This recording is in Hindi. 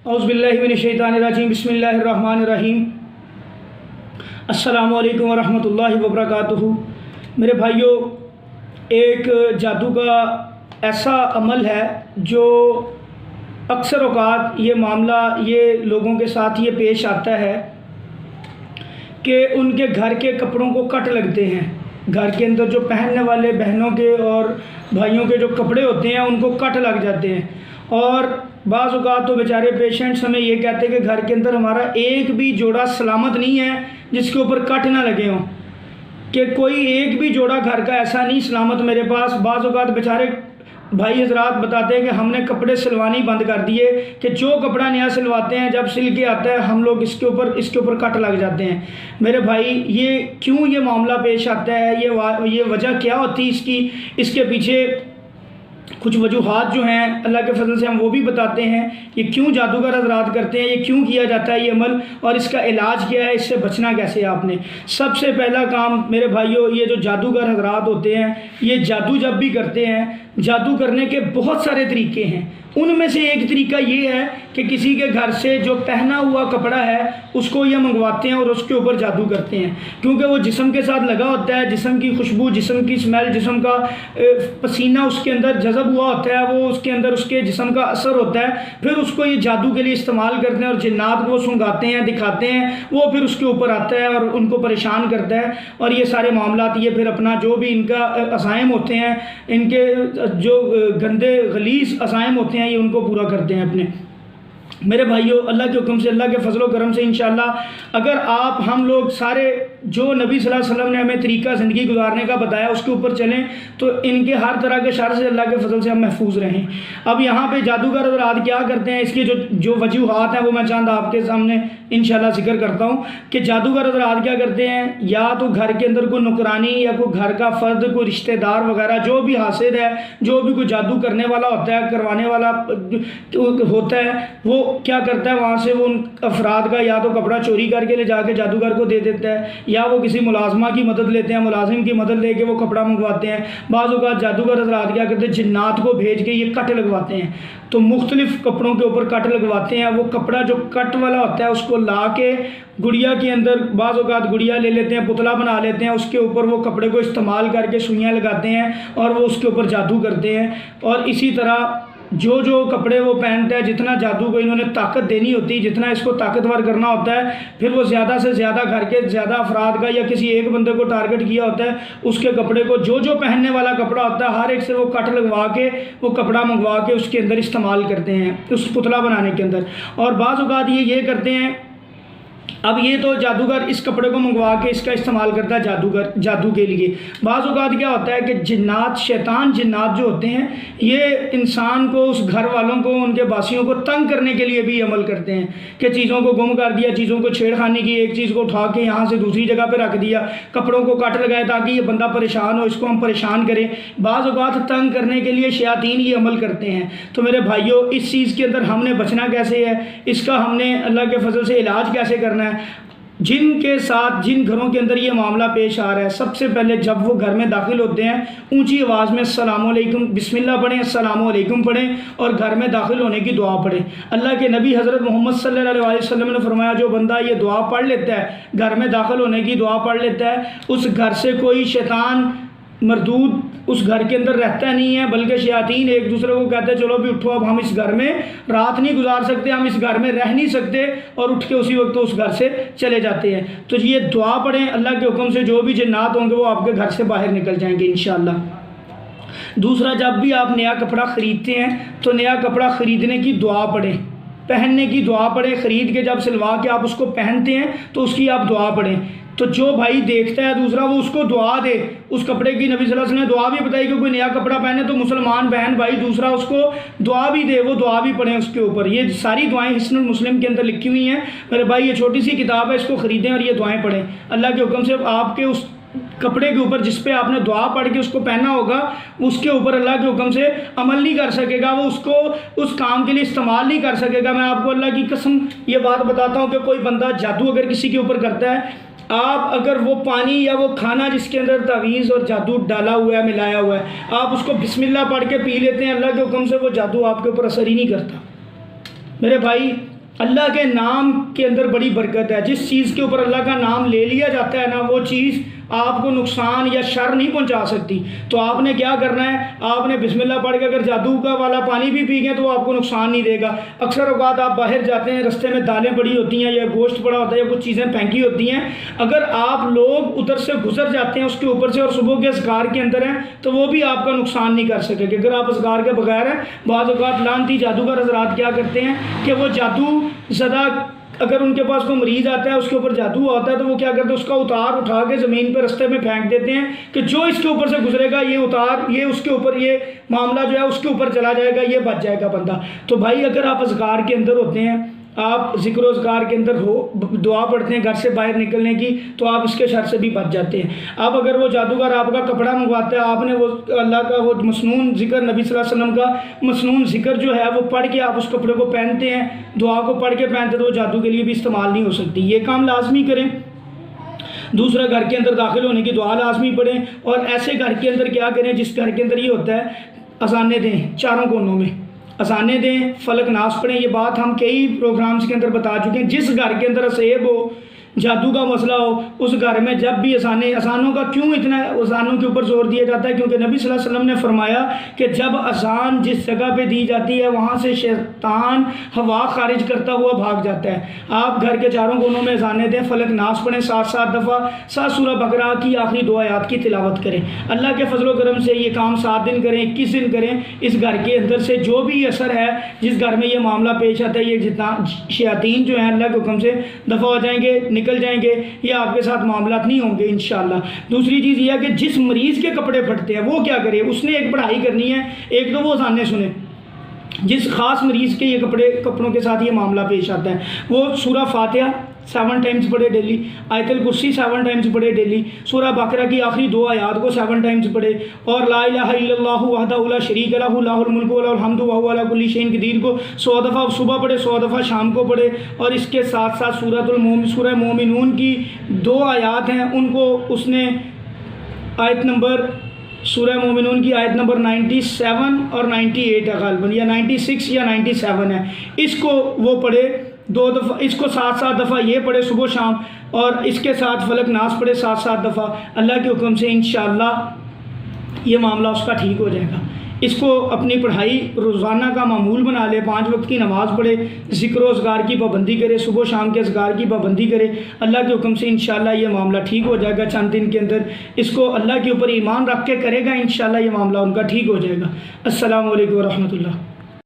औज़ुबिल्लाहिमिनश्शैतानिर्रजीम बिस्मिल्लाहिर्रहमानिर्रहीम। अस्सलामु अलैकुम वरहमतुल्लाहि वबरकातुहू। मेरे भाइयों, एक जादू का ऐसा अमल है जो अक्सर औक़ात ये मामला ये लोगों के साथ ये पेश आता है कि उनके घर के कपड़ों को कट लगते हैं। घर के अंदर जो पहनने वाले बहनों के और भाइयों के जो कपड़े होते हैं उनको कट लग जाते हैं। और बाज़ औक़ात तो बेचारे पेशेंट्स हमें ये कहते हैं कि घर के अंदर हमारा एक भी जोड़ा सलामत नहीं है जिसके ऊपर कट ना लगे हों, कि कोई एक भी जोड़ा घर का ऐसा नहीं सलामत मेरे पास। बाज़ औक़ात बेचारे भाई हज़रात बताते हैं कि हमने कपड़े सिलवाने ही बंद कर दिए, कि जो कपड़ा नया सिलवाते हैं जब सिल के आता है हम लोग इसके ऊपर कट लग जाते हैं। मेरे भाई, ये क्यों ये मामला पेश आता है, ये वजह क्या होती है इसके पीछे कुछ वजूहात जो हैं अल्लाह के फजल से हम वो भी बताते हैं। ये क्यों जादूगर हज़रात करते हैं, ये क्यों किया जाता है ये अमल, और इसका इलाज क्या है, इससे बचना कैसे है आपने। सबसे पहला काम मेरे भाइयों, ये जो जादूगर हज़रात होते हैं ये जादू जब भी करते हैं, जादू करने के बहुत सारे तरीके हैं। उनमें से एक तरीका ये है कि किसी के घर से जो पहना हुआ कपड़ा है उसको ये मंगवाते हैं और उसके ऊपर जादू करते हैं, क्योंकि वो जिस्म के साथ लगा होता है, जिस्म की खुशबू, जिस्म की स्मेल, जिस्म का पसीना उसके अंदर जज़ब हुआ होता है, वो उसके अंदर उसके जिस्म का असर होता है। फिर उसको ये जादू के लिए इस्तेमाल करते हैं और जिन्नात को सुंघाते हैं, दिखाते हैं, वो फिर उसके ऊपर आता है और उनको परेशान करता है। और ये सारे मामलात ये फिर अपना जो भी इनका असाइम होते हैं, इनके जो गंदे गलीज़ असाइम होते हैं ये उनको पूरा करते हैं अपने। मेरे भाइयों, अल्लाह के हुक्म से, अल्लाह के फजलो करम से इंशाअल्लाह अगर हम लोग सारे जो नबी सल्लल्लाहु अलैहि वसल्लम ने हमें तरीका ज़िंदगी गुजारने का बताया उसके ऊपर चलें तो इनके हर तरह के शर से अल्लाह के फजल से हम महफूज रहें। अब यहाँ पे जादूगर हज़रात क्या करते हैं, इसकी जो वजूहात हैं वो मैं चंद आपके सामने इंशाअल्लाह जिक्र करता हूँ कि जादूगर हज़रात क्या करते हैं। या तो घर के अंदर कोई नुकरानी या कोई घर का फ़र्द, कोई रिश्तेदार वगैरह जो भी हासिद है, जो भी कोई जादू करने वाला होता है, करवाने वाला होता है, वो क्या करता है, वहाँ से वो उन अफराद का या तो कपड़ा चोरी करके ले जाके जादूगर को दे देता है, या वो किसी मुलाजमा की मदद लेते हैं, मुलाजिम की मदद लेके वो कपड़ा मंगवाते हैं। बाज़ औक़ात जादूगर हज़रात क्या करते हैं, जिन्नात को भेज के ये कट लगवाते हैं। तो मुख्तलिफ़ कपड़ों के ऊपर कट लगवाते हैं। वो कपड़ा जो कट वाला होता है उसको ला के गुड़िया के अंदर, बाज़ औक़ात गुड़िया ले लेते हैं, पुतला बना लेते हैं, उसके ऊपर वो कपड़े को इस्तेमाल करके सुइयाँ लगाते हैं और वो उसके ऊपर जादू करते हैं। और इसी तरह जो कपड़े वो पहनता है, जितना जादू को इन्होंने ताकत देनी होती है, जितना इसको ताकतवर करना होता है, फिर वो ज़्यादा से ज़्यादा घर के ज़्यादा अफराद का या किसी एक बंदे को टारगेट किया होता है, उसके कपड़े को जो पहनने वाला कपड़ा होता है हर एक से वो कट लगवा के वो कपड़ा मंगवा के उसके अंदर इस्तेमाल करते हैं, उस पुतला बनाने के अंदर। और बाज़ औक़ात ये करते हैं। अब ये तो जादूगर इस कपड़े को मंगवा के इसका इस्तेमाल करता है जादू के लिए। बाज़ औक़ात क्या होता है कि जिन्नात, शैतान जिन्नात जो होते हैं ये इंसान को, उस घर वालों को, उनके बासियों को तंग करने के लिए भी अमल करते हैं कि चीज़ों को गुम कर दिया, चीज़ों को छेड़खानी की, एक चीज़ को उठा के यहाँ से दूसरी जगह पर रख दिया, कपड़ों को काट लगाए ताकि ये बंदा परेशान हो, इसको हम परेशान करें। बाज़ औक़ात तंग करने के लिए शयातीन ये अमल करते हैं। तो मेरे भाइयों, इस चीज़ के अंदर हमने बचना कैसे है, इसका हमने अल्लाह के फजल से इलाज कैसे करना है। जिनके साथ, जिन घरों के अंदर ये मामला पेश आ रहा है, सबसे पहले जब वो घर में दाखिल होते हैं ऊंची आवाज़ में अस्सलामु अलैकुम बिस्मिल्लाह पढ़ें, अस्सलामु अलैकुम पढ़ें और घर में दाखिल होने की दुआ पढ़ें। अल्लाह के नबी हज़रत मोहम्मद सल्लल्लाहु अलैहि वसल्लम ने फरमाया, जो बंदा ये दुआ पढ़ लेता है, घर में दाखिल होने की दुआ पढ़ लेता है, उस घर से कोई शैतान मरदूद उस घर के अंदर रहता नहीं है, बल्कि शयातीन एक दूसरे को कहते हैं चलो भी उठो, अब हम इस घर में रात नहीं गुजार सकते, हम इस घर में रह नहीं सकते, और उठ के उसी वक्त उस घर से चले जाते हैं। तो ये दुआ पढ़ें, अल्लाह के हुक्म से जो भी जिन्नात होंगे वो आपके घर से बाहर निकल जाएंगे इंशाअल्लाह। दूसरा, जब भी आप नया कपड़ा ख़रीदते हैं तो नया कपड़ा ख़रीदने की दुआ पढ़ें, पहनने की दुआ पढ़ें। ख़रीद के जब सिलवा के आप उसको पहनते हैं तो उसकी आप दुआ पढ़ें। तो जो भाई देखता है दूसरा वो उसको दुआ दे, उस कपड़े की नबी सल्लल्लाहु अलैहि वसल्लम ने दुआ भी बताई कि कोई नया कपड़ा पहने तो मुसलमान बहन भाई दूसरा उसको दुआ भी दे, वो दुआ भी पढ़ें उसके ऊपर। ये सारी दुआएं हिस्नुल मुस्लिम के अंदर लिखी हुई हैं मेरे भाई। ये छोटी सी किताब है, इसको ख़रीदें और ये दुआएँ पढ़ें। अल्लाह के हुक्म से आपके उस कपड़े के ऊपर जिस पे आपने दुआ पढ़ के उसको पहना होगा, उसके ऊपर अल्लाह के हुक्म से अमल नहीं कर सकेगा, वो उसको उस काम के लिए इस्तेमाल नहीं कर सकेगा। मैं आपको अल्लाह की कसम ये बात बताता हूँ कि कोई बंदा जादू अगर किसी के ऊपर करता है, आप अगर वो पानी या वो खाना जिसके अंदर तावीज़ और जादू डाला हुआ है, मिलाया हुआ है, आप उसको बिस्मिल्लाह पढ़ के पी लेते हैं, अल्लाह के हुक्म से वो जादू आपके ऊपर असर ही नहीं करता। मेरे भाई अल्लाह के नाम के अंदर बड़ी बरकत है। जिस चीज़ के ऊपर अल्लाह का नाम ले लिया जाता है ना, वो चीज़ आपको नुकसान या शर नहीं पहुंचा सकती। तो आपने क्या करना है, आपने बिस्मिल्लाह पढ़ के अगर जादू का वाला पानी भी पी गए तो वो आपको नुकसान नहीं देगा। अक्सर औक़ात आप बाहर जाते हैं, रास्ते में दालें पड़ी होती हैं या गोश्त पड़ा होता है या कुछ चीज़ें फेंकी होती हैं, अगर आप लोग उधर से गुजर जाते हैं उसके ऊपर से और सुबह के असगार के अंदर हैं तो वो भी आपका नुकसान नहीं कर सकेंगे। अगर आप असगार के बगैर हैं, बाज़ औक़ात लानती जादूगर हज़रात क्या करते हैं कि वो जादू ज़दा, अगर उनके पास कोई मरीज़ आता है उसके ऊपर जादू आता है तो वो क्या करते हैं, उसका उतार उठा के ज़मीन पर रास्ते में फेंक देते हैं कि जो इसके ऊपर से गुजरेगा ये उतार, ये उसके ऊपर, ये मामला जो है उसके ऊपर चला जाएगा, ये बच जाएगा बंदा। तो भाई अगर आप असगार के अंदर होते हैं, आप ज़िक्र असगार के अंदर हो, दुआ पढ़ते हैं घर से बाहर निकलने की, तो आप इसके शर से भी बच जाते हैं। अब अगर वो जादूगर आपका कपड़ा मंगवाता है, आपने वो अल्लाह का वो मसनून ज़िक्र, नबी सल्लल्लाहु अलैहि वसल्लम का मसनून ज़िक्र जो है वो पढ़ के आप उस कपड़े को पहनते हैं, दुआ को पढ़ के पहनते, तो वो जादू के लिए भी इस्तेमाल नहीं हो सकती। ये काम लाजमी करें। दूसरा, घर के अंदर दाखिल होने की दुआ लाजमी पढ़ें। और ऐसे घर के अंदर क्या करें जिस घर के अंदर ये होता है, अज़ानें दें, चारों कोनों में अज़ानें दें, फलक नास पढ़ें। ये बात हम कई प्रोग्राम्स के अंदर बता चुके हैं। जिस घर के अंदर सेब हो, जादू का मसला हो, उस घर में जब भी अज़ानों का क्यों इतना अज़ानों के ऊपर जोर दिया जाता है, क्योंकि नबी सल्लल्लाहु अलैहि वसल्लम ने फरमाया कि जब अज़ान जिस जगह पे दी जाती है वहाँ से शैतान हवा खारिज करता हुआ भाग जाता है। आप घर के चारों कोनों में अज़ानें दें, फलक नास पढ़ें 7-7 दफ़ा, 7 सूरह बकरा की आखिरी 2 आयात की तिलावत करें। अल्लाह के फजल करम से ये काम 7 दिन करें, 21 दिन करें। इस घर के अंदर से जो भी असर है, जिस घर में ये मामला पेश आता है, ये जितना शयातीन जो है अल्लाह के हुक्म से दफ़ा हो जाएंगे, निकल जाएंगे, ये आपके साथ मामला नहीं होंगे इंशाअल्लाह। दूसरी चीज़ यह है कि जिस मरीज़ के कपड़े फटते हैं वो क्या करे, उसने एक पढ़ाई करनी है। एक तो वो अज़ानें सुने, जिस ख़ास मरीज़ के ये कपड़ों के साथ ये मामला पेश आता है, वो सूरह फातिहा 7 टाइम्स पढ़े डेली, आयतुल कुर्सी 7 टाइम्स पढ़े डेली, सूरह बकरा की आखिरी 2 आयात को 7 टाइम्स पढ़े, और ला इलाहा इल्लल्लाहु वहदहु ला शरीका लहु लहुल मुल्कु व लहुल हम्दु व हुवा अला कुल्ली शैइन क़दीर को 100 दफ़ा सुबह पढ़े, 100 दफ़ा शाम को पढ़े। और इसके साथ साथ सूरह मोमिनून की 2 आयात हैं, उनको उसने आयत नंबर, सूरह मोमिनून की आयत नंबर 97 और 98 है ग़ालिबन, या 96 या 97 है, इसको वो पढ़े 2 दफ़ा, इसको 7-7 दफ़ा ये पढ़े सुबह शाम, और इसके साथ फलक नास पढ़े 7-7 दफ़ा। अल्लाह के हुक्म से इंशाअल्लाह ये मामला उसका ठीक हो जाएगा। इसको अपनी पढ़ाई रोज़ाना का मामूल बना ले, 5 वक्त की नमाज़ पढ़े, ज़िक्र असगार की पाबंदी करे, सुबह शाम के असगार की पाबंदी करे। अल्लाह के हुक्म से इंशाअल्लाह ये मामला ठीक हो जाएगा चंद दिन के अंदर। इसको अल्लाह के ऊपर ईमान रख के करेगा, इंशाअल्लाह ये मामला उनका ठीक हो जाएगा। अस्सलामु अलैकुम व रहमतुल्लाह।